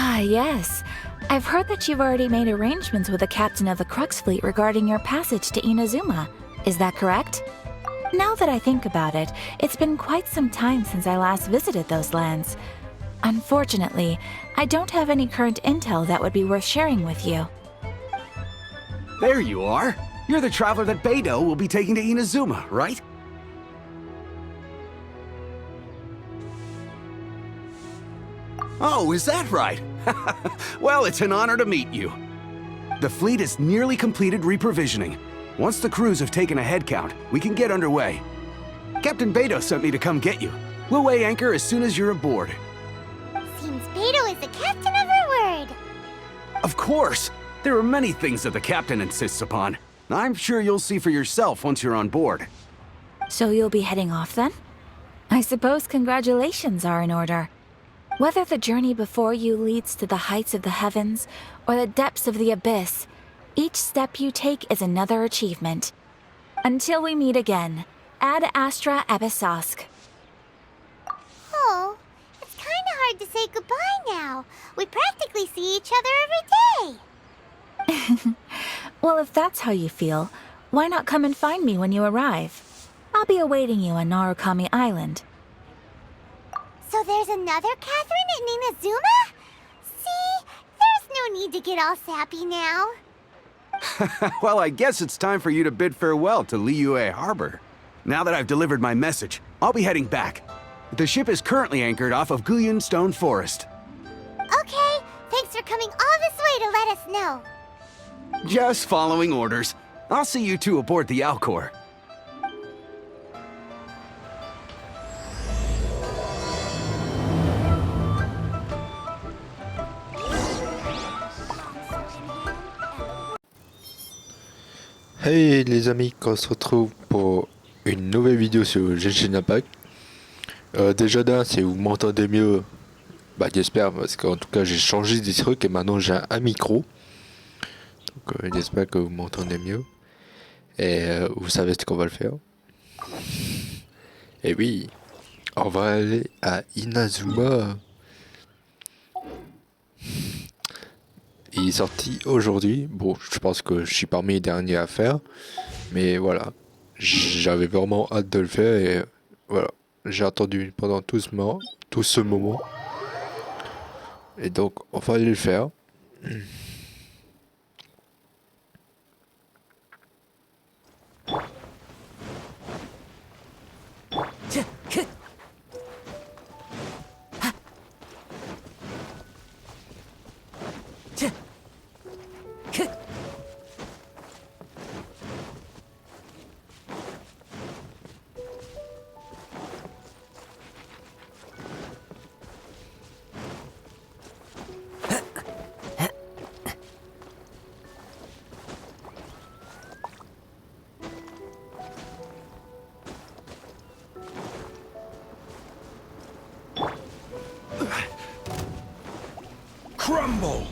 Ah, yes. I've heard that you've already made arrangements with the captain of the Crux fleet regarding your passage to Inazuma. Is that correct? Now that I think about it, it's been quite some time since I last visited those lands. Unfortunately, I don't have any current intel that would be worth sharing with you. There you are. You're the traveler that Beidou will be taking to Inazuma, right? Oh, is that right? Well, it's an honor to meet you. The fleet has nearly completed reprovisioning. Once the crews have taken a head count, we can get underway. Captain Beidou sent me to come get you. We'll weigh anchor as soon as you're aboard. Seems Beidou is the captain of her word. Of course! There are many things that the captain insists upon. I'm sure you'll see for yourself once you're on board. So you'll be heading off then? I suppose congratulations are in order. Whether the journey before you leads to the heights of the heavens or the depths of the abyss, each step you take is another achievement. Until we meet again, Ad Astra Abyssosk. Oh, it's kinda hard to say goodbye now. We practically see each other every day. Well, if that's how you feel, why not come and find me when you arrive? I'll be awaiting you on Narukami Island. So there's another Catherine in Inazuma? See, there's no need to get all sappy now. Well, I guess it's time for you to bid farewell to Liyue Harbor. Now that I've delivered my message, I'll be heading back. The ship is currently anchored off of Guyun Stone Forest. Okay, thanks for coming all this way to let us know. Just following orders. I'll see you two aboard the Alcor. Hey les amis, on se retrouve pour une nouvelle vidéo sur Genshin Impact. Déjà d'un, si vous m'entendez mieux, bah j'espère, parce qu'en tout cas j'ai changé des trucs et maintenant j'ai un micro. Donc j'espère que vous m'entendez mieux. Et vous savez ce qu'on va le faire. Et oui, on va aller à Inazuma. Il est sorti aujourd'hui. Bon, je pense que je suis parmi les derniers à faire. Mais voilà, j'avais vraiment hâte de le faire. Et voilà, j'ai attendu pendant tout ce moment. Et donc, on va aller le faire. Crumble!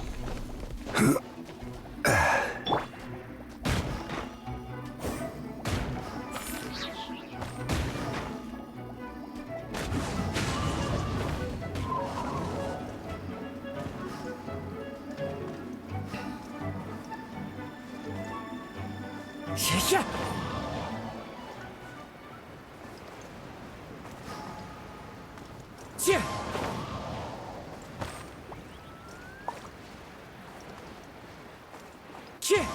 Yeah. Yeah.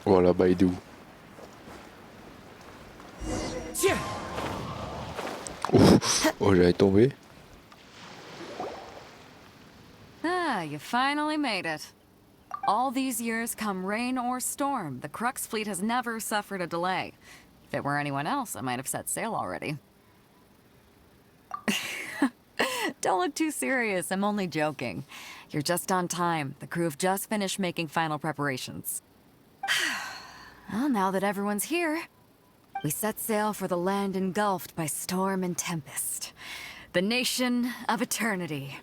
Voilà, Beidou. Oh, j'allais tomber. Ah, you finally made it. All these years, come rain or storm, the Crux fleet has never suffered a delay. If it were anyone else, I might have set sail already. Don't look too serious, I'm only joking. You're just on time. The crew have just finished making final preparations. Well, now that everyone's here, we set sail for the land engulfed by storm and tempest. The nation of eternity.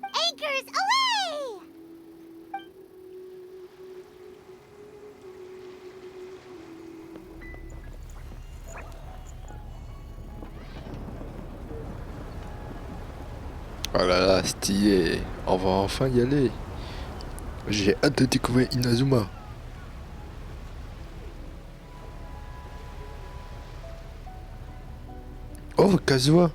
Anchors away! Oh là là, stylé. On va enfin y aller. J'ai hâte de découvrir Inazuma. Oh, Kazuha.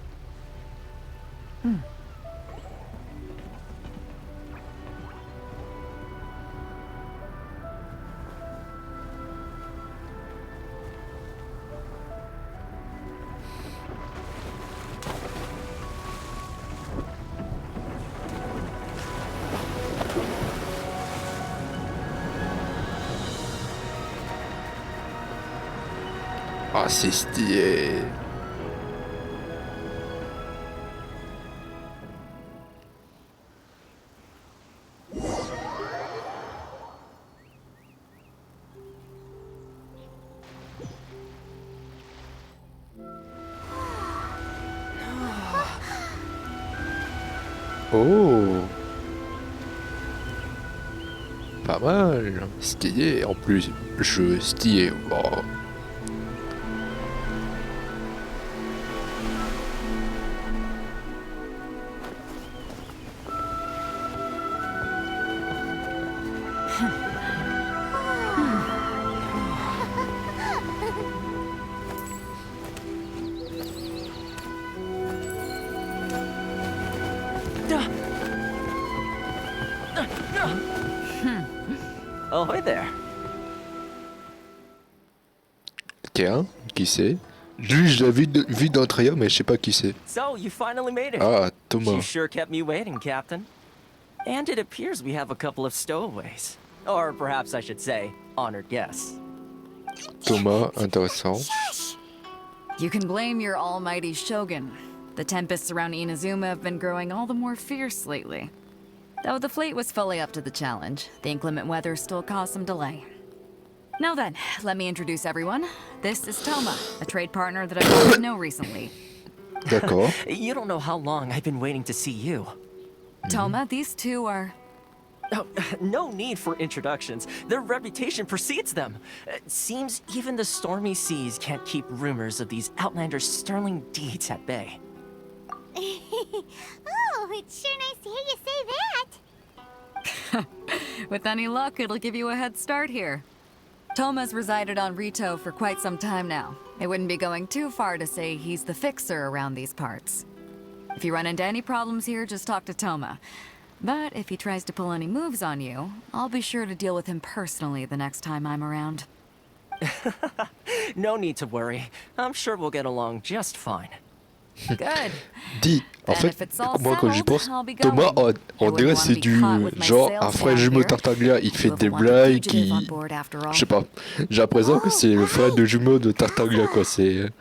Ah, c'est stylé. Oh, pas mal. Stylé. En plus, je stylé. Oh. Ahoy there. Tiens, qui c'est? Lui, je l'ai vu dans le trailer, mais je sais pas qui c'est. So, you finally made it. Ah, You Thomas. sure kept me waiting, Captain. And it appears we have a couple of stowaways. Or perhaps I should say, honored guests. Thomas, intéressant. You can blame your almighty shogun. The tempests around Inazuma have been growing all the more fierce lately. Though the fleet was fully up to the challenge, the inclement weather still caused some delay. Now then, let me introduce everyone. This is Toma, a trade partner that I've gotten to know recently. D'accord. You don't know how long I've been waiting to see you. Toma, these two are... Oh, no need for introductions. Their reputation precedes them. Seems even the stormy seas can't keep rumors of these outlanders' sterling deeds at bay. Oh, it's sure nice to hear you say that. With any luck, it'll give you a head start here. Toma's resided on Rito for quite some time now. It wouldn't be going too far to say he's the fixer around these parts. If you run into any problems here, just talk to Toma. But if he tries to pull any moves on you, I'll be sure to deal with him personally the next time I'm around. No need to worry. I'm sure we'll get along just fine. Good. Dis, en Then fait, if it's all moi quand j'y settled, pense, I'll be Thomas, going. on I dirait wouldn't c'est wanna be du caught with my genre sails un frère down jumeau here. Tartaglia, il fait You des wouldn't want a blagues, fugitive on qui... board after all. Je sais pas, j'ai l'impression que c'est le frère de jumeau de Tartaglia quoi, c'est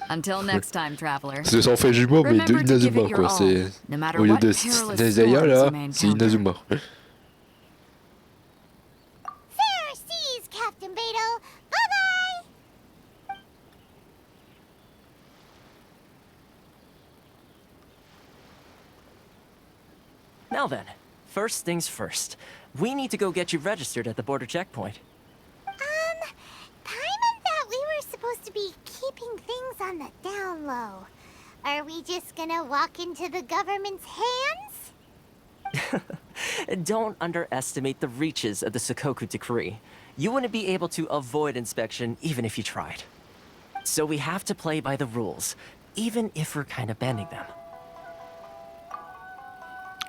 Until next time, traveler. son frère jumeau mais de Remember to give Inazuma it your quoi, all, c'est... no matter Au lieu what de perilous Nezaya storms là, you may c'est encounter. Inazuma. Fair seas, Captain Beto. Bye-bye. Now then, first things first. We need to go get you registered at the border checkpoint. Paimon thought we were supposed to be keeping things on the down low. Are we just gonna walk into the government's hands? Don't underestimate the reaches of the Sakoku Decree. You wouldn't be able to avoid inspection even if you tried. So we have to play by the rules, even if we're kind of bending them.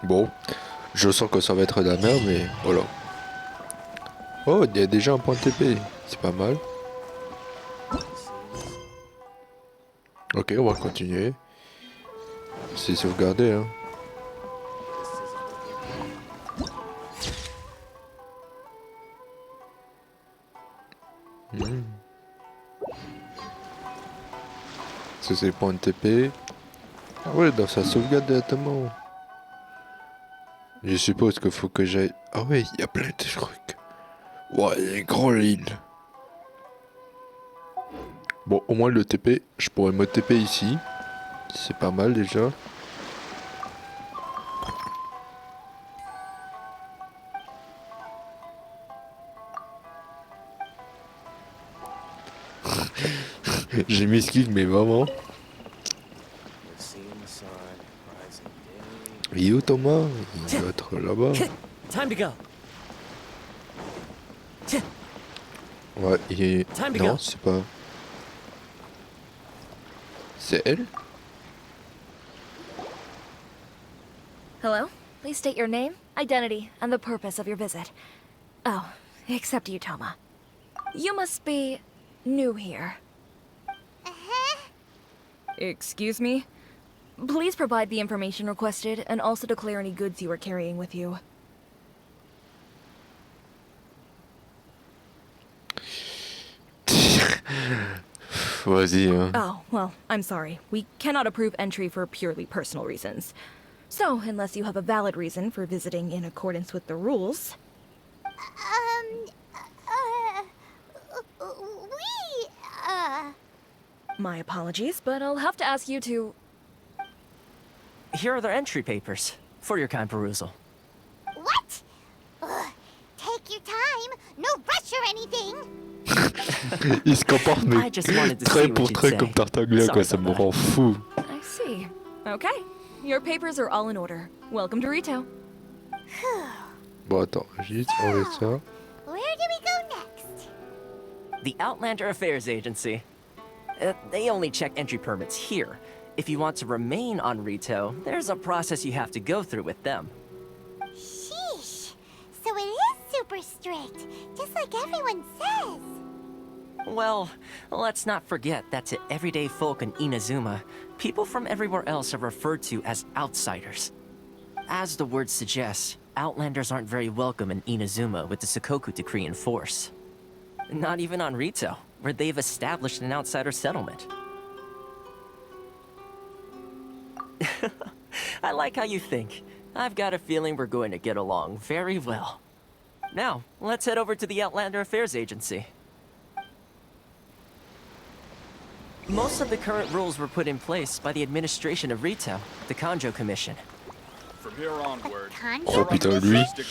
Bon, je sens que ça va être de la merde, mais voilà. Oh, il y a déjà un point TP, c'est pas mal. Ok, on va continuer. C'est sauvegardé, hein. Ça c'est le point de TP. Ah ouais, dans sa sauvegarde directement. Je suppose qu'il faut que j'aille... Ah ouais, il y a plein de trucs. Ouais, il y a une grande île. Bon, au moins le TP, je pourrais me TP ici. C'est pas mal déjà. J'ai m'excuse, mais vraiment. Il est où Thomas? Il doit être là-bas. Time to go. Ouais, il est... Time to Non, go. c'est pas... C'est elle? Hello? Please state your name, identity, and the purpose of your visit. Oh, except you, Toma. You must be new here. Excuse me? Please provide the information requested and also declare any goods you are carrying with you. Vas-y, hein. Oh, well, I'm sorry. We cannot approve entry for purely personal reasons. So, unless you have a valid reason for visiting in accordance with the rules... My apologies, but I'll have to ask you to... Here are their entry papers for your kind perusal. What? Ugh, take your time. No rush or anything. Il se comporte mais I just wanted to trait see pour what you'd trait say. comme Tartaglia, Sorry quoi, ça me about rend fou. I see. Okay. Your papers are all in order. Welcome to Rito. Bon, attends, j'ai juste enlevé ça. Where do we go next? The Outlander Affairs Agency. They only check entry permits here. If you want to remain on Rito, there's a process you have to go through with them. Sheesh. So it is super strict, just like everyone says. Well, let's not forget that to everyday folk in Inazuma, people from everywhere else are referred to as outsiders. As the word suggests, Outlanders aren't very welcome in Inazuma with the Sakoku Decree in force. Not even on Rito, where they've established an outsider settlement. I like how you think. I've got a feeling we're going to get along very well. Now, let's head over to the Outlander Affairs Agency. Most of the current rules were put in place by the administration of Rito, the Kanjo Commission. From here onward, Oh putain, lui, je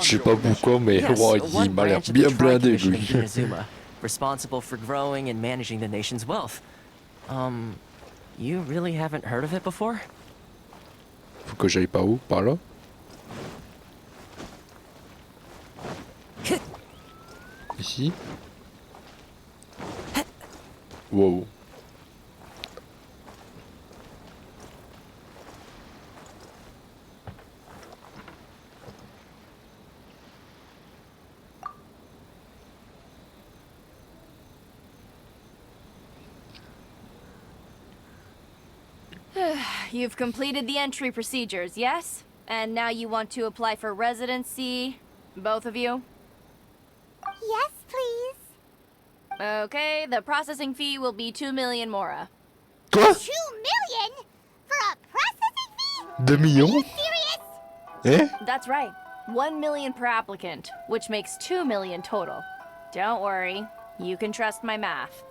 sais pas pourquoi, mais Yes, wow, one il m'a l'air branch of the bien blindé, Tri-Commission in lui. Inazuma, responsible for growing and managing the nation's wealth. You really haven't heard of it before? Faut que j'aille par où? Par là? Ici? Wow. You've completed the entry procedures, yes? And now you want to apply for residency? Both of you? Yes, please. Okay, the processing fee will be 2 million mora. Quoi? 2 million? For a processing fee? 2 millions? Serious? Eh? That's right. 1 million per applicant, which makes 2 million total. Don't worry, you can trust my math.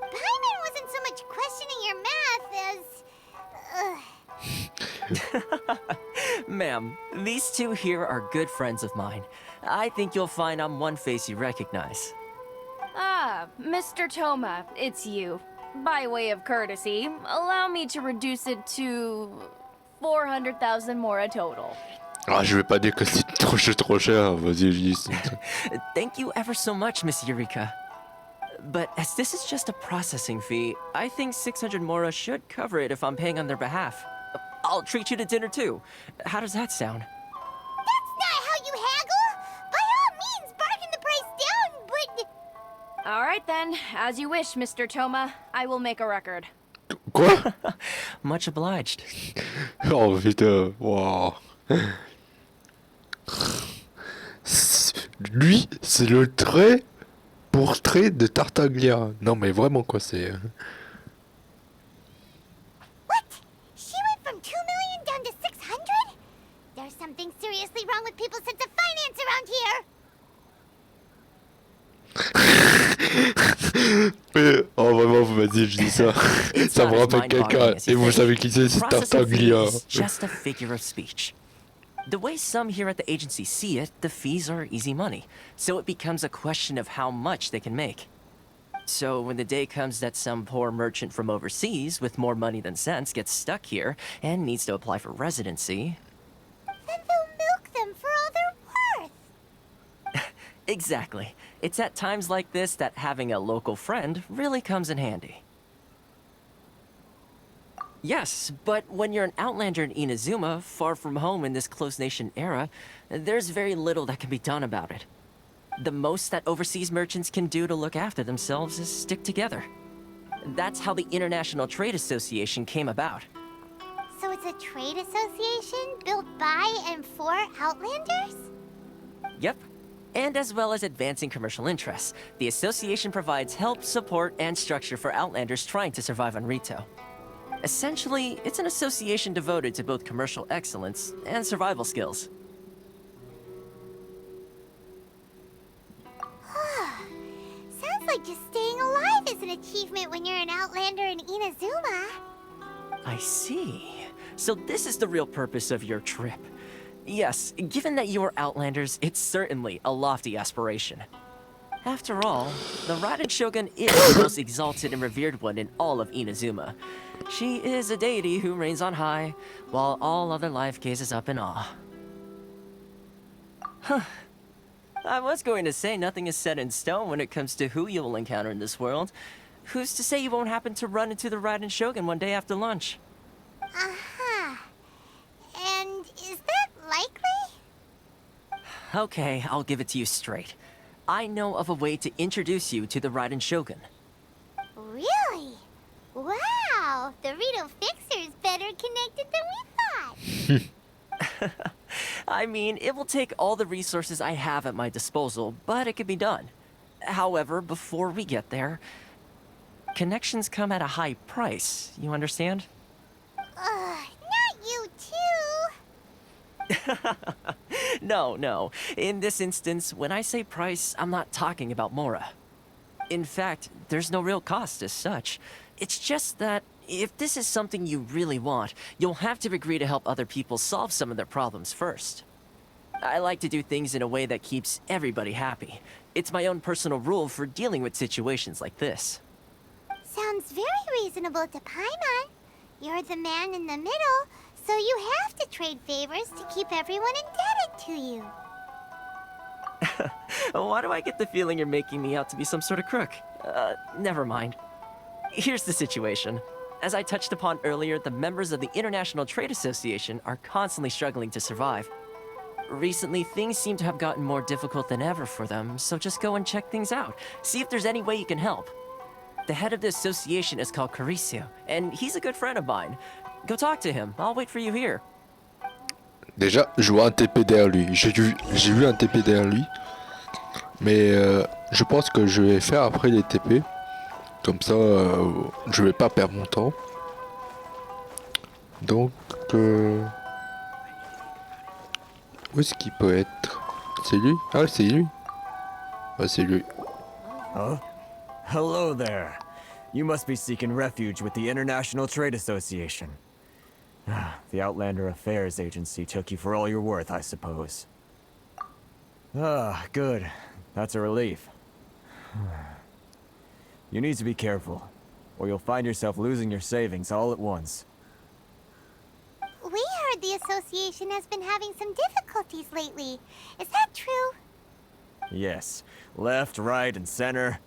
Paimon wasn't so much questioning your math as... Ma'am, these two here are good friends of mine. I think you'll find I'm one face you recognize. Ah, Mr. Toma, it's you. By way of courtesy, allow me to reduce it to 400,000 mora total. Ah, je vais pas dire que c'est trop cher. Vas-y, juste. Thank you ever so much, Miss Eureka. But as this is just a processing fee, I think 600 mora should cover it if I'm paying on their behalf. I'll treat you to dinner too. How does that sound? That's not how you haggle! By all means, bargain the price down, but... All right then, as you wish, Mr. Toma. I will make a record. Quoi? Much obliged. Oh putain, wow. Lui, c'est le portrait de Tartaglia. Non mais vraiment quoi, c'est... What? She went from 2 million down to 600? There's something seriously wrong with people's sense of finance around here! Mais, oh vraiment, vas-y, je dis ça. It's Ça not me as rappelle quelqu'un. mind-boggling as Et you vous think. savez qui c'est Processing fee Tartaglia. is just a figure of speech. The way some here at the agency see it, the fees are easy money, so it becomes a question of how much they can make. So when the day comes that some poor merchant from overseas with more money than sense gets stuck here and needs to apply for residency, Exactly. It's at times like this that having a local friend really comes in handy. Yes, but when you're an outlander in Inazuma, far from home in this closed nation era, there's very little that can be done about it. The most that overseas merchants can do to look after themselves is stick together. That's how the International Trade Association came about. So it's a trade association built by and for Outlanders? Yep. And as well as advancing commercial interests, the association provides help, support, and structure for Outlanders trying to survive on Rito. Essentially, it's an association devoted to both commercial excellence and survival skills. Sounds like just staying alive is an achievement when you're an Outlander in Inazuma. I see. So this is the real purpose of your trip. Yes, given that you are Outlanders, it's certainly a lofty aspiration. After all, the Raiden Shogun is the most exalted and revered one in all of Inazuma. She is a deity who reigns on high, while all other life gazes up in awe. Huh. I was going to say nothing is set in stone when it comes to who you will encounter in this world. Who's to say you won't happen to run into the Raiden Shogun one day after lunch? Uh-huh. And is that likely? Okay, I'll give it to you straight. I know of a way to introduce you to the Raiden Shogun. Really? Wow! The Rito Fixer is better connected than we thought! I mean, it will take all the resources I have at my disposal, but it can be done. However, before we get there, connections come at a high price, you understand? Not you too! No. In this instance, when I say price, I'm not talking about Mora. In fact, there's no real cost as such. It's just that if this is something you really want, you'll have to agree to help other people solve some of their problems first. I like to do things in a way that keeps everybody happy. It's my own personal rule for dealing with situations like this. Sounds very reasonable to Paimon. You're the man in the middle, so you have to trade favors to keep everyone indebted to you. Why do I get the feeling you're making me out to be some sort of crook? Never mind. Here's the situation. As I touched upon earlier, the members of the International Trade Association are constantly struggling to survive. Recently, things seem to have gotten more difficult than ever for them, so just go and check things out. See if there's any way you can help. The head of the association is called Carisio, and he's a good friend of mine. Go talk to him. I'll wait for you here. Déjà, je vois un TP derrière lui. J'ai vu un TP derrière lui. Mais je pense que je vais faire après les TP. Comme ça, je vais pas perdre mon temps. Donc, où est-ce qu'il peut être? C'est lui? Ah, c'est lui. Ah, c'est lui. Huh? Hello there. You must be seeking refuge with the International Trade Association. The Outlander Affairs Agency took you for all you're worth, I suppose. Good. That's a relief. You need to be careful, or you'll find yourself losing your savings all at once. We heard the association has been having some difficulties lately. Is that true? Yes. Left, right, and center.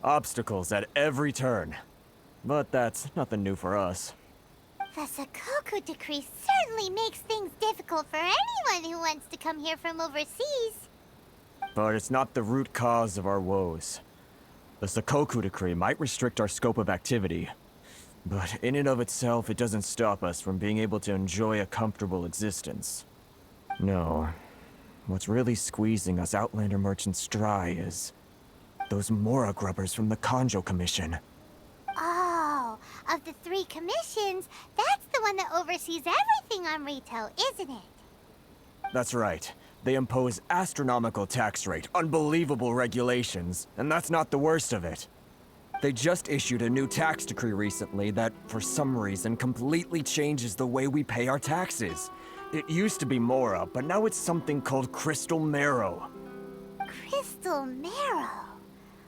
Obstacles at every turn. But that's nothing new for us. The Sakoku Decree certainly makes things difficult for anyone who wants to come here from overseas. But it's not the root cause of our woes. The Sakoku Decree might restrict our scope of activity, but in and of itself, it doesn't stop us from being able to enjoy a comfortable existence. No. What's really squeezing us Outlander merchants dry is those Mora grubbers from the Kanjo Commission. Oh, of the 3 commissions, that's the one that oversees everything on Rito, isn't it? That's right. They impose astronomical tax rate, unbelievable regulations, and that's not the worst of it. They just issued a new tax decree recently that, for some reason, completely changes the way we pay our taxes. It used to be Mora, but now it's something called Crystal Marrow. Crystal Marrow?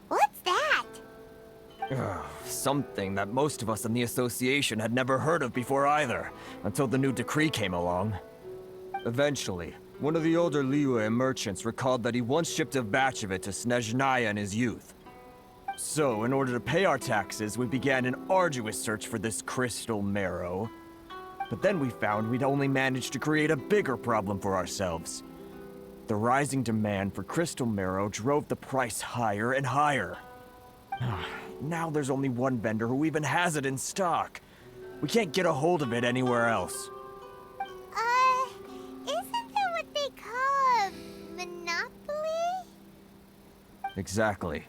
What's that? Something that most of us in the association had never heard of before either, until the new decree came along. Eventually, One of the older Liyue merchants recalled that he once shipped a batch of it to Snezhnaya in his youth. So, in order to pay our taxes, we began an arduous search for this crystal marrow. But then we found we'd only managed to create a bigger problem for ourselves. The rising demand for crystal marrow drove the price higher and higher. Now there's only one vendor who even has it in stock. We can't get a hold of it anywhere else. Isn't that what they call a monopoly? Exactly.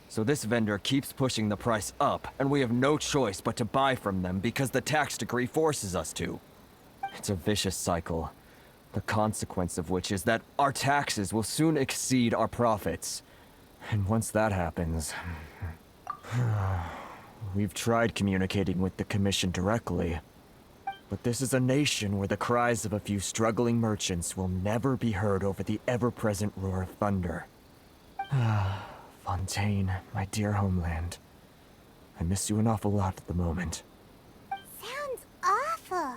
So this vendor keeps pushing the price up, and we have no choice but to buy from them because the tax decree forces us to. It's a vicious cycle, the consequence of which is that our taxes will soon exceed our profits. And once that happens... We've tried communicating with the Commission directly, but this is a nation where the cries of a few struggling merchants will never be heard over the ever-present roar of thunder. Fontaine, my dear homeland. I miss you an awful lot at the moment. Sounds awful.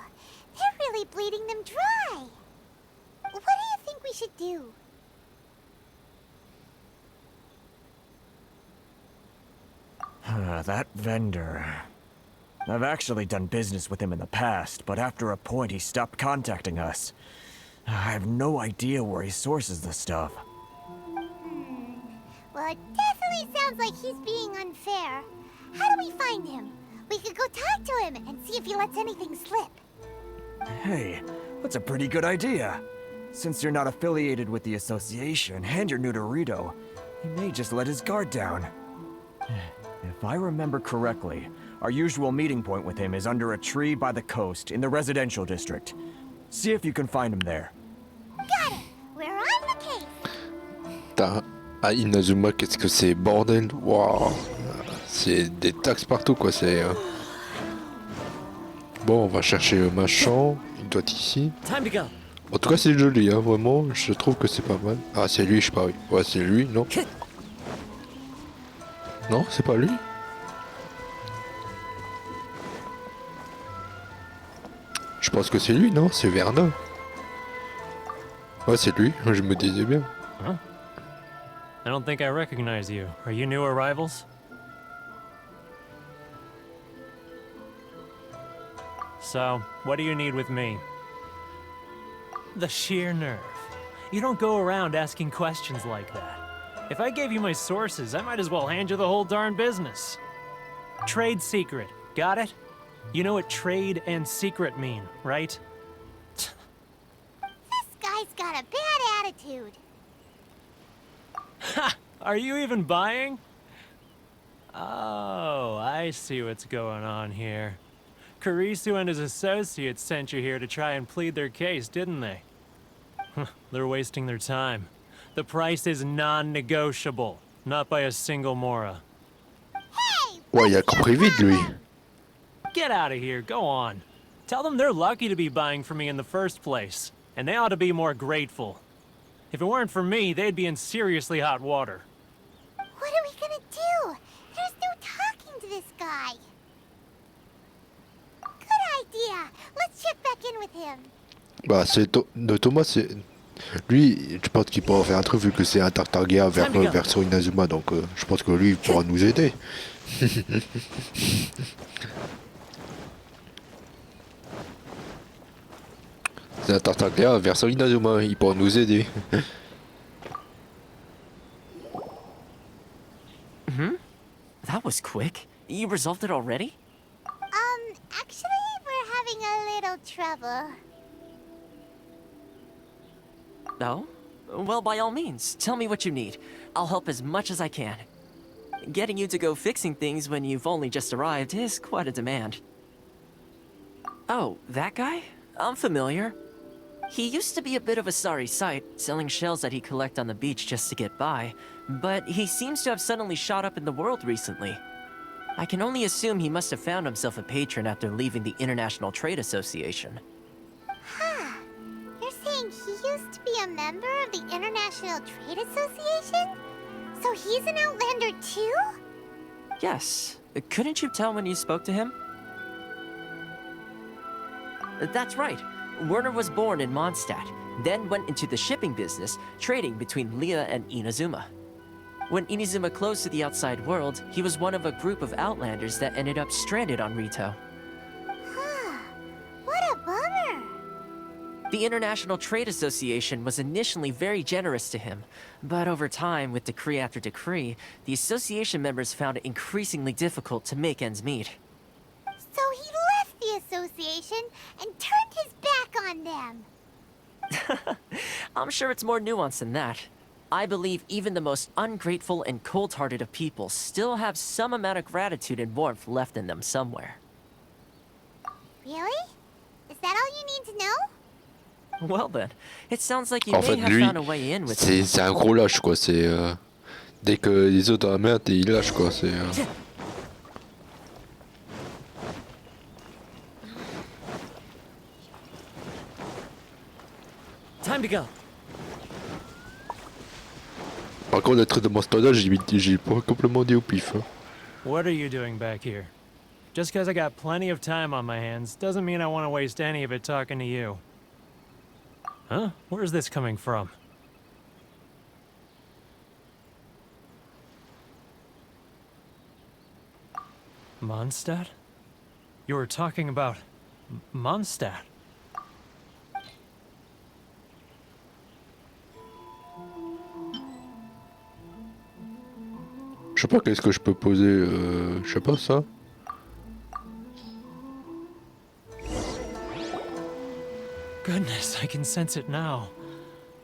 They're really bleeding them dry. What do you think we should do? That vendor... I've actually done business with him in the past, but after a point he stopped contacting us. I have no idea where he sources the stuff. Well, it definitely sounds like he's being unfair. How do we find him? We could go talk to him and see if he lets anything slip. Hey, that's a pretty good idea. Since you're not affiliated with the association and you're new to Rito, he may just let his guard down. If I remember correctly, our usual meeting point with him is under a tree by the coast in the residential district. See if you can find him there. Got it! We're on the case! Putain, à Inazuma, qu'est-ce que c'est bordel? Waouh, c'est des taxes partout quoi, c'est... Bon, on va chercher le machin, il doit être ici. Time to go. En tout cas c'est joli, hein, vraiment, je trouve que c'est pas mal. Ah c'est lui, je parie. Ouais c'est lui, non? Non, c'est pas lui? Je pense que c'est lui, non? C'est Verna. Ouais, c'est lui, je me disais bien. Huh? I don't think I recognize you. Are you new arrivals? So, what do you need with me? The sheer nerve. You don't go around asking questions like that. If I gave you my sources, I might as well hand you the whole darn business. Trade secret, got it? You know what trade and secret mean, right? This guy's got a bad attitude. Ha! Are you even buying? Oh, I see what's going on here. Kurisu and his associates sent you here to try and plead their case, didn't they? They're wasting their time. The price is non-negotiable, not by a single Mora. Hey! Ouais, il a compris vite lui. Get out of here, go on. Tell them they're lucky to be buying from me in the first place, and they ought to be more grateful. If it weren't for me, they'd be in seriously hot water. What are we gonna do? There's no talking to this guy. Good idea. Let's check back in with him. Bah c'est de Thomas, c'est... Lui, je pense qu'il pourra faire un truc vu que c'est un Tartargia version Inazuma, donc je pense que lui il pourra nous aider. C'est un Tartargia version Inazuma, il pourra nous aider. That was quick. You resolved it already? Actually, we're having a little trouble. Oh? Well, by all means, tell me what you need. I'll help as much as I can. Getting you to go fixing things when you've only just arrived is quite a demand. Oh, that guy? I'm familiar. He used to be a bit of a sorry sight, selling shells that he collect on the beach just to get by, but he seems to have suddenly shot up in the world recently. I can only assume he must have found himself a patron after leaving the International Trade Association. Huh. You're saying he used to be a member of the International Trade Association? So he's an Outlander too? Yes. Couldn't you tell when you spoke to him? That's right. Werner was born in Mondstadt, then went into the shipping business, trading between Leah and Inazuma. When Inazuma closed to the outside world, he was one of a group of outlanders that ended up stranded on Rito. What a bummer! The International Trade Association was initially very generous to him, but over time, with decree after decree, the association members found it increasingly difficult to make ends meet. So he left the association and turned his back on them. I'm sure it's more nuanced than that. I believe even the most ungrateful and cold-hearted of people still have some amount of gratitude and warmth left in them somewhere. Really? Is that all you need to know? Well then, it sounds like you En fait, may have lui, found a way in with c'est un gros lâche, quoi. C'est dès que les autres ont la merde, il lâche, quoi. C'est Time to go. Par contre, le truc de mon standard, j'ai pas complètement dit au pif. Hein. What are you doing back here? Just because I got plenty of time on my hands doesn't mean I want to waste any of it talking to you. Huh? Where's this coming from? Mondstadt? You were talking about Mondstadt. Je sais pas qu'est-ce que je peux poser, je sais pas ça. Goodness, I can sense it now.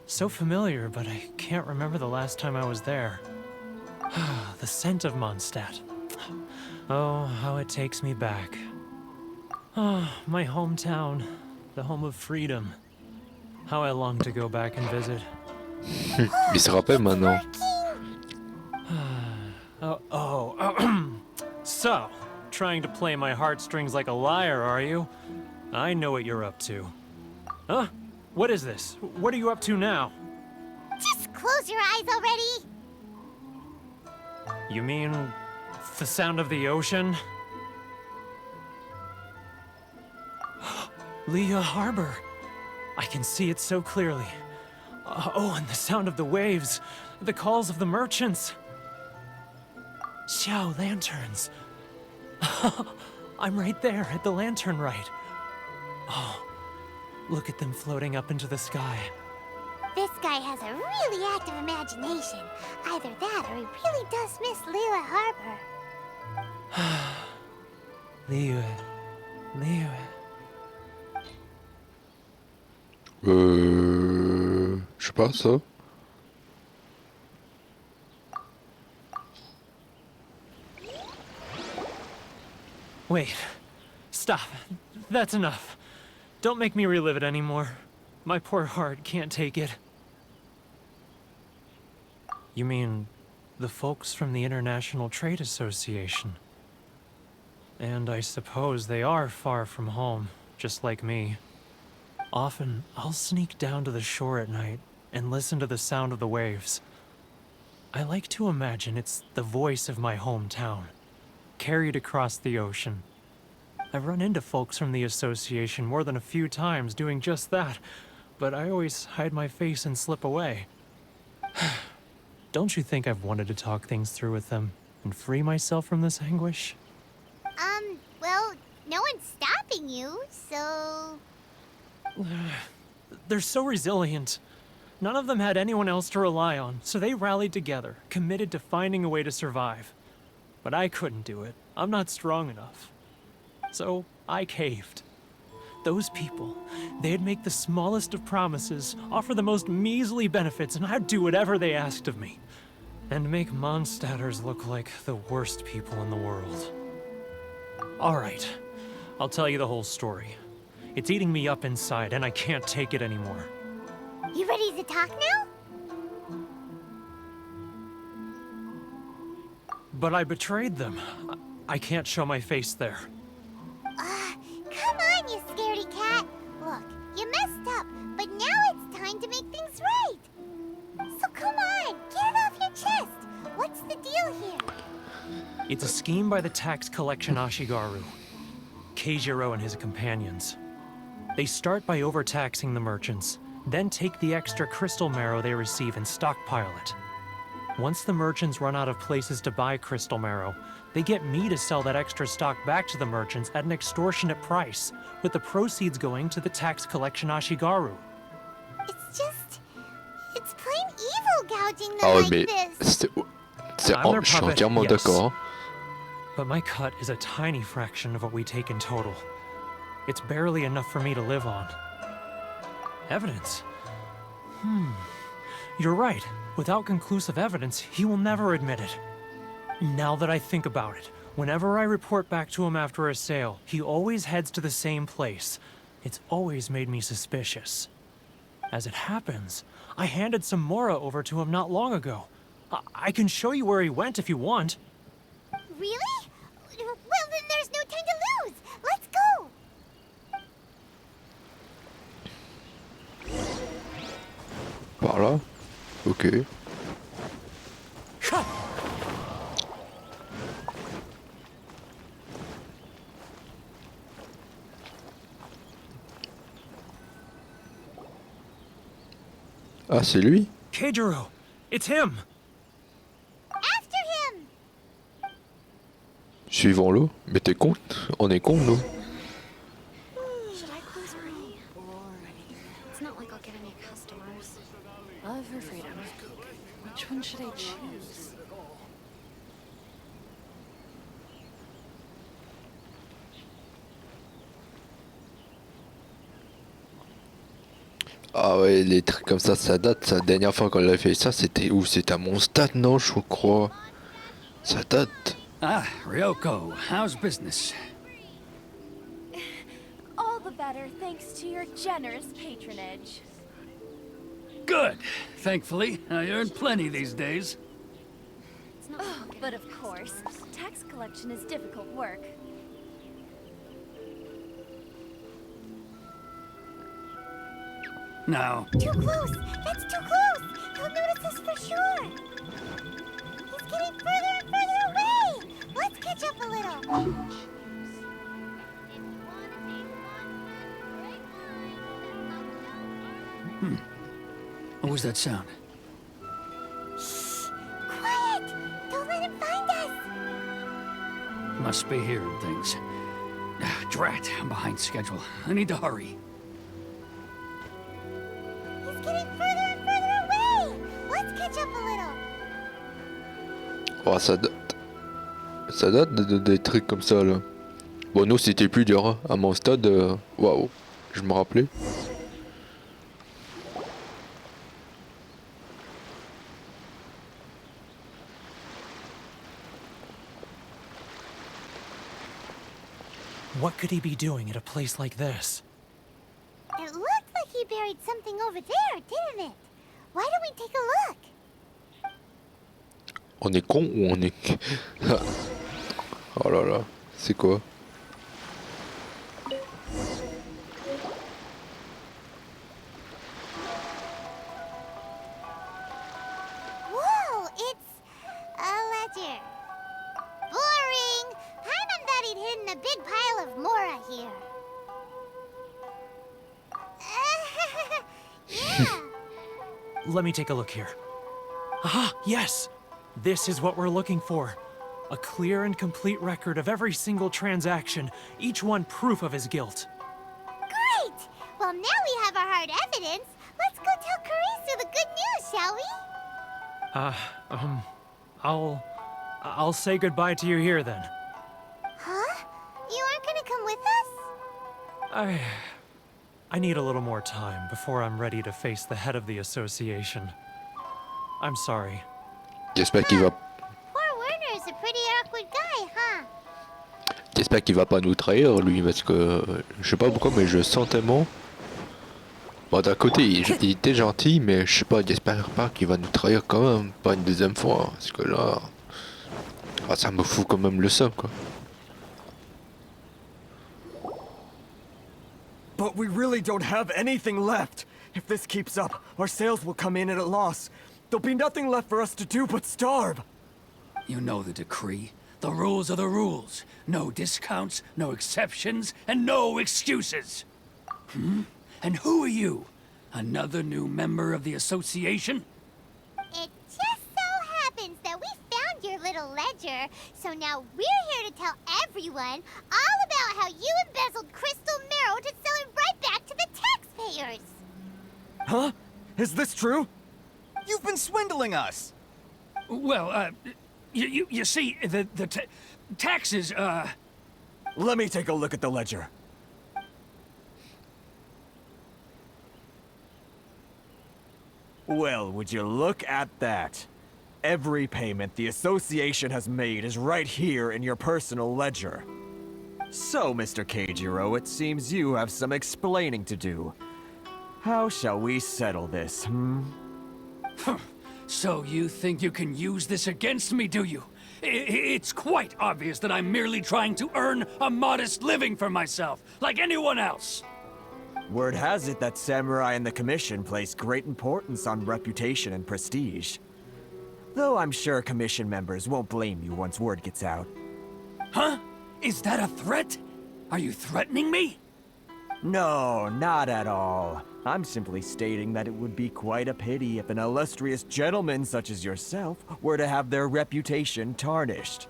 So familiar, but I can't remember the last time I was there. The scent of Mondstadt. Oh, how it takes me back. Oh, my hometown, the home of freedom. How I long to go back and visit. Il se rappelle maintenant. So, trying to play my heartstrings like a liar, are you? I know what you're up to. Huh? What is this? What are you up to now? Just close your eyes already! You mean the sound of the ocean? Leah Harbor. I can see it so clearly. Oh, and the sound of the waves. The calls of the merchants. Xiao lanterns. I'm right there at the lantern right. Oh, look at them floating up into the sky. This guy has a really active imagination. Either that or he really does miss Liyue Harbor. Liyue. Je sais pas ça. Wait. Stop. That's enough. Don't make me relive it anymore. My poor heart can't take it. You mean the folks from the International Trade Association? And I suppose they are far from home, just like me. Often, I'll sneak down to the shore at night and listen to the sound of the waves. I like to imagine it's the voice of my hometown, carried across the ocean. I've run into folks from the association more than a few times doing just that, but I always hide my face and slip away. Don't you think I've wanted to talk things through with them and free myself from this anguish? Well, no one's stopping you, so... They're so resilient. None of them had anyone else to rely on, so they rallied together, committed to finding a way to survive. But I couldn't do it. I'm not strong enough. So I caved. Those people, they'd make the smallest of promises, offer the most measly benefits, and I'd do whatever they asked of me. And make Mondstadters look like the worst people in the world. All right, I'll tell you the whole story. It's eating me up inside, and I can't take it anymore. You ready to talk now? But I betrayed them. I can't show my face there. Come on, you scaredy cat. Look, you messed up, but now it's time to make things right. So come on, get it off your chest. What's the deal here? It's a scheme by the tax collection Ashigaru, Keijiro and his companions. They start by overtaxing the merchants, then take the extra crystal marrow they receive and stockpile it. Once the merchants run out of places to buy crystal marrow, they get me to sell that extra stock back to the merchants at an extortionate price, with the proceeds going to the tax collection Ashigaru. It's plain evil gouging them Ah ouais, like mais this. I'm their je suis puppet, entièrement yes. d'accord. But my cut is a tiny fraction of what we take in total. It's barely enough for me to live on. Evidence? You're right. Without conclusive evidence, he will never admit it. Now that I think about it, whenever I report back to him after a sale, he always heads to the same place. It's always made me suspicious. As it happens, I handed some Mora over to him not long ago. I can show you where he went if you want. Really? Well, then there's no time to lose. Let's go. Par là. Ok. Ah, c'est lui? Keijiro, it's him! After him. Suivons-le. Mais t'es con? On est con, nous. Should I close early? It's not like I'll get any customers. Love or freedom? Which one should I choose? Ah ouais, les trucs comme ça date. La dernière fois qu'on l'a fait ça, c'était où? C'était à mon stade, non, je crois. Ça date. Ah, Ryoko, how's business? All the better thanks to your generous patronage. Good. Thankfully, I earn plenty these days. But of course, tax collection is difficult work. Now, Too close. That's too close. He'll notice us for sure. He's getting further and further away. Let's catch up a little. what was that sound? Quiet. Don't let him find us. Must be hearing things. Ah, drat, I'm behind schedule. I need to hurry. He's getting further and further away. Let's catch up a little. Oh, ça date. Ça date des trucs comme ça, là. Bon, nous, c'était plus dur, hein. À mon stade, waouh. Je me rappelais. What could he be doing at a place like this? It looked like he buried something over there, didn't it? Why don't we take a look? On est con ou on est... Oh là là, c'est quoi? Whoa, it's a ledger. Boring. Paimon thought he'd hidden a big pile of Mora here. Yeah. Let me take a look here. Ah, yes! This is what we're looking for. A clear and complete record of every single transaction, each one proof of his guilt. Great! Well, now we have our hard evidence. Let's go tell Karisu the good news, shall we? I'll say goodbye to you here then. Huh? You aren't gonna come with us? I need a little more time before I'm ready to face the head of the association. I'm sorry. J'espère qu'il va... Poor Werner's a pretty awkward guy, huh? J'espère qu'il va pas nous trahir, lui, parce que... Je sais pas pourquoi, mais je sens tellement... Bon, d'un côté, il était gentil, mais je sais pas, j'espère pas qu'il va nous trahir quand même, pas une deuxième fois, parce que là... Ah, ça me fout quand même le seum, quoi. But we really don't have anything left. If this keeps up, our sales will come in at a loss. There'll be nothing left for us to do but starve. You know the decree. The rules are the rules. No discounts, no exceptions, and no excuses. And who are you? Another new member of the association? It just so happens that we found your little ledger, so now we're here to tell everyone all about how you embezzled crystal marrow to sell it right back to the taxpayers. Huh? Is this true? You've been swindling us! Well, you see, the taxes, Let me take a look at the ledger. Well, would you look at that? Every payment the association has made is right here in your personal ledger. So, Mr. Keijiro, it seems you have some explaining to do. How shall we settle this, So you think you can use this against me, do you? It's quite obvious that I'm merely trying to earn a modest living for myself, like anyone else. Word has it that Samurai and the Commission place great importance on reputation and prestige. Though I'm sure Commission members won't blame you once word gets out. Huh? Is that a threat? Are you threatening me? No, not at all. I'm simply stating that it would be quite a pity if an illustrious gentleman such as yourself were to have their reputation tarnished.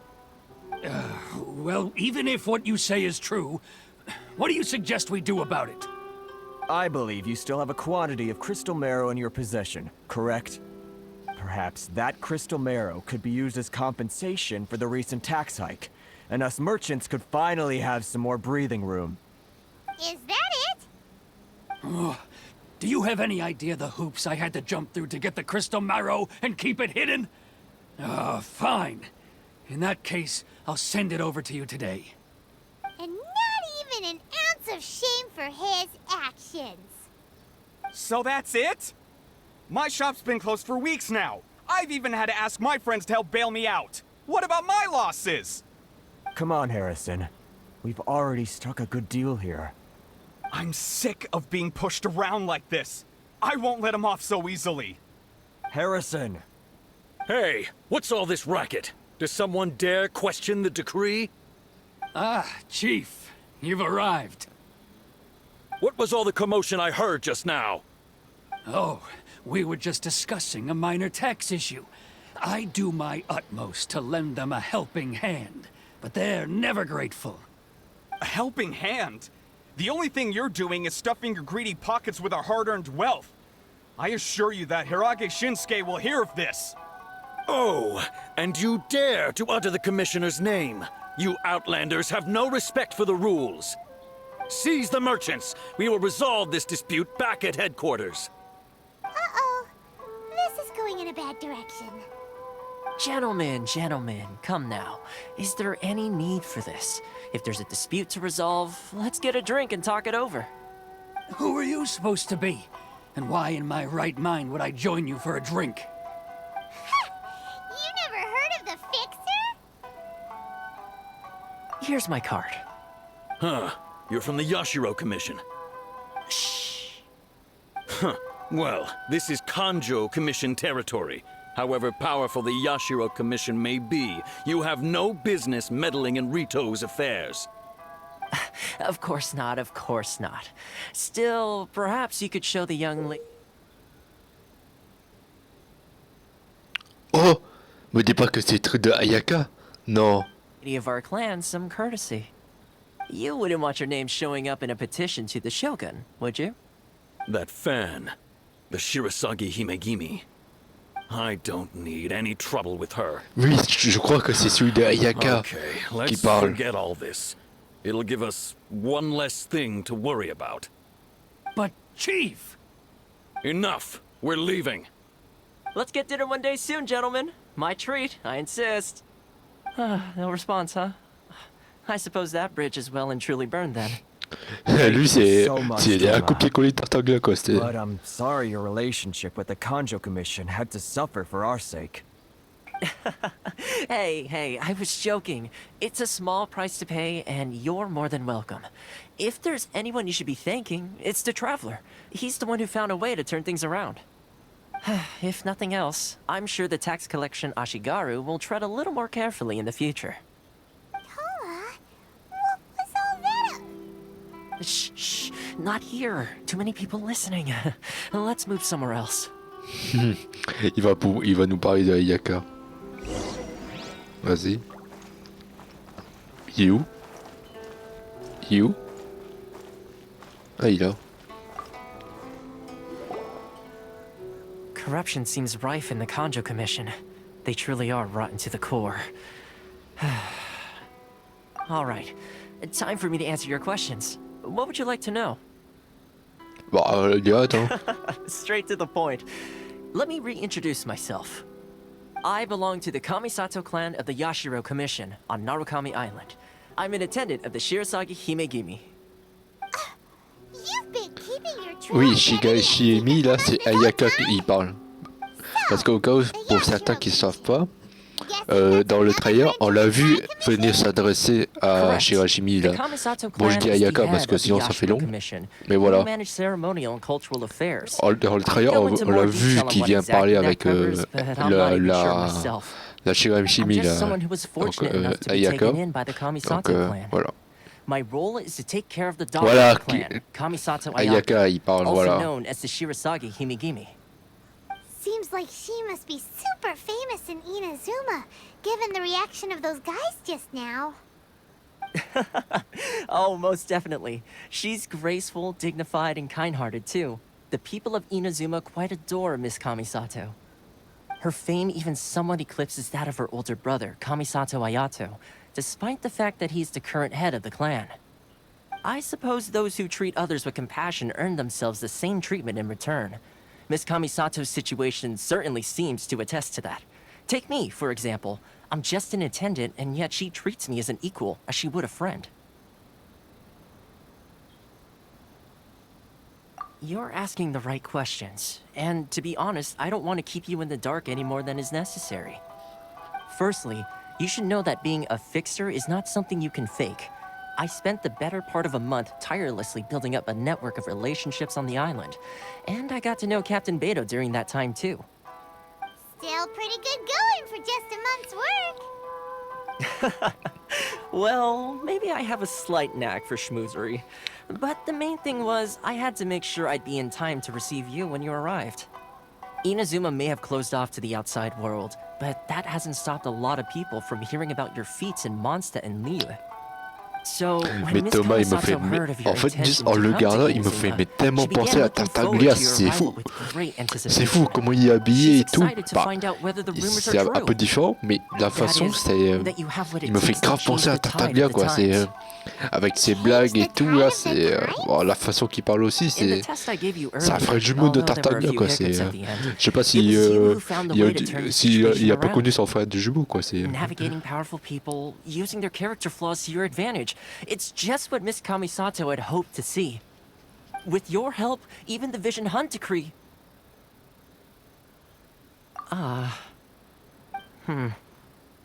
Well, even if what you say is true, what do you suggest we do about it? I believe you still have a quantity of crystal marrow in your possession, correct? Perhaps that crystal marrow could be used as compensation for the recent tax hike, and us merchants could finally have some more breathing room. Is that it? Do you have any idea the hoops I had to jump through to get the crystal marrow and keep it hidden? Fine. In that case, I'll send it over to you today. And not even an ounce of shame for his actions. So that's it? My shop's been closed for weeks now. I've even had to ask my friends to help bail me out. What about my losses? Come on, Harrison. We've already struck a good deal here. I'm sick of being pushed around like this. I won't let him off so easily. Harrison! Hey, what's all this racket? Does someone dare question the decree? Chief, you've arrived. What was all the commotion I heard just now? Oh, we were just discussing a minor tax issue. I do my utmost to lend them a helping hand, but they're never grateful. A helping hand? The only thing you're doing is stuffing your greedy pockets with our hard-earned wealth. I assure you that Hirage Shinsuke will hear of this. Oh, and you dare to utter the Commissioner's name. You outlanders have no respect for the rules. Seize the merchants. We will resolve this dispute back at headquarters. Uh-oh. This is going in a bad direction. Gentlemen, come now. Is there any need for this? If there's a dispute to resolve, let's get a drink and talk it over. Who are you supposed to be? And why in my right mind would I join you for a drink? You never heard of the Fixer? Here's my card. Huh. You're from the Yashiro Commission. Shh. Huh. Well, this is Kanjo Commission territory. However powerful the Yashiro Commission may be, you have no business meddling in Rito's affairs. Of course not, of course not. Still, perhaps you could show the young lady... Oh, me dis pas que c'est truc de Ayaka. Non. of our clan some courtesy. You wouldn't want your name showing up in a petition to the Shogun, would you? That fan, the Shirasagi Himegimi. I don't need any trouble with her. Oui, je crois que c'est celui de Ayaka Okay, qui let's parle. forget all this. It'll give us one less thing to worry about. But, Chief! Enough! We're leaving. Let's get dinner one day soon, gentlemen. My treat, I insist. No response, huh? I suppose that bridge is well and truly burned then. Lui, c'est un copier-coller Tartaglia, quoi. But I'm sorry your relationship with the Kanjo Commission had to suffer for our sake. Hey, I was joking. It's a small price to pay, and you're more than welcome. If there's anyone you should be thanking, it's the Traveler. He's the one who found a way to turn things around. If nothing else, I'm sure the tax collection Ashigaru will tread a little more carefully in the future. Tola? What was all that? Shh. Not here. Too many people listening. Let's move somewhere else. Il va nous parler de Ayaka. Vas-y. Il est où? Il est où? Ah, il est là. Corruption seems rife in the Kanjo Commission. They truly are rotten to the core. All right. Time for me to answer your questions. What would you like to know? Bah, attends. Straight to the point. Let me reintroduce myself. I belong to the Kamisato clan of the Yashiro Commission on Narukami Island. I'm an attendant of the Shirasagi Himegimi. You've been keeping your track. Oui, Shiemi, là, c'est Ayaka qui parle. Parce qu'au cas où, pour certains qui ne savent pas, dans le trailer, on l'a vu venir s'adresser à Shirashimi là. Bon, je dis Ayaka parce que sinon ça fait long. Mais voilà. Dans le trailer, on l'a vu qui vient parler avec la Shirashimi là. Donc Ayaka. Donc voilà. Voilà. Ayaka, il parle, voilà. Seems like she must be super famous in Inazuma, given the reaction of those guys just now. Oh, most definitely. She's graceful, dignified, and kind-hearted too. The people of Inazuma quite adore Miss Kamisato. Her fame even somewhat eclipses that of her older brother, Kamisato Ayato, despite the fact that he's the current head of the clan. I suppose those who treat others with compassion earn themselves the same treatment in return. Miss Kamisato's situation certainly seems to attest to that. Take me, for example. I'm just an attendant, and yet she treats me as an equal, as she would a friend. You're asking the right questions, and to be honest, I don't want to keep you in the dark any more than is necessary. Firstly, you should know that being a fixer is not something you can fake. I spent the better part of a month tirelessly building up a network of relationships on the island, and I got to know Captain Beto during that time too. Still pretty good going for just a month's work. Well, maybe I have a slight knack for schmoozery, but the main thing was I had to make sure I'd be in time to receive you when you arrived. Inazuma may have closed off to the outside world, but that hasn't stopped a lot of people from hearing about your feats in Mondstadt and Lille. Mais Thomas, il me fait, en fait, juste en le regardant, il me fait tellement penser à Tartaglia, c'est fou. C'est fou comment il est habillé et tout. Bah, c'est un peu différent, mais la façon, c'est, il me fait grave penser à Tartaglia, quoi. C'est avec ses blagues et tout là, c'est la façon qu'il parle aussi, c'est un frère jumeau de Tartaglia, quoi. C'est, je sais pas si il a pas connu son frère de jumeau, quoi. C'est. It's just what Miss Kamisato had hoped to see. With your help, even the Vision Hunt decree...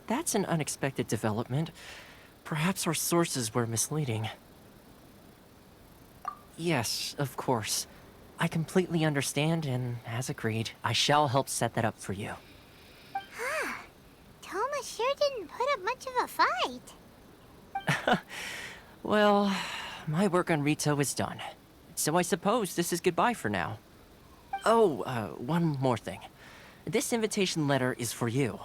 That's an unexpected development. Perhaps our sources were misleading. Yes, of course. I completely understand, and as agreed, I shall help set that up for you. Toma sure didn't put up much of a fight. Well, my work on Rito is done. So I suppose this is goodbye for now. Oh, one more thing. This invitation letter is for you.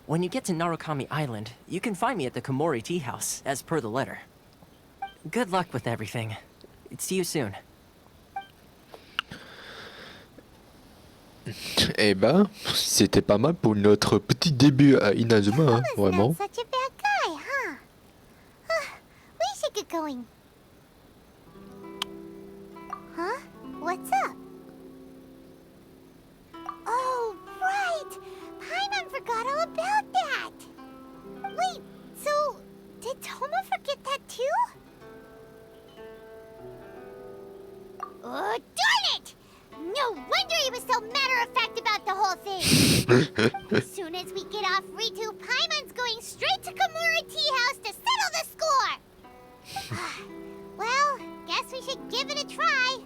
When you get to Narukami Island, you can find me at the Komori Tea House, as per the letter. Good luck with everything. See you soon. Eh ben, c'était pas mal pour notre petit début à Inazuma, hein, vraiment. Such a bad guy, huh? We should get going. Huh? What's up? Oh, right! Paimon forgot all about that! Wait, so did Toma forget that too? Oh, darn it! No wonder he was so matter-of-fact about the whole thing! As soon as we get off Ritu, Paimon's going straight to Komori Tea House to settle the score! Well, guess we should give it a try.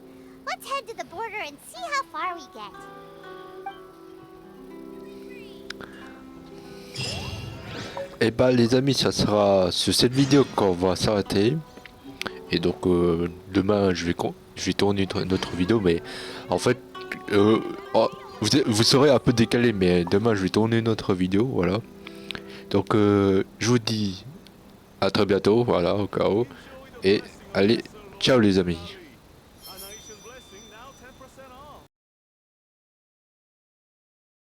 Let's head to the border and see how far we get. Et bah les amis, ça sera sur cette vidéo qu'on va s'arrêter. Et donc demain je vais je vais tourner une autre vidéo, mais en fait, vous serez un peu décalé, mais demain je vais tourner une autre vidéo, voilà. Donc je vous dis à très bientôt, voilà, au cas où, et allez, ciao les amis.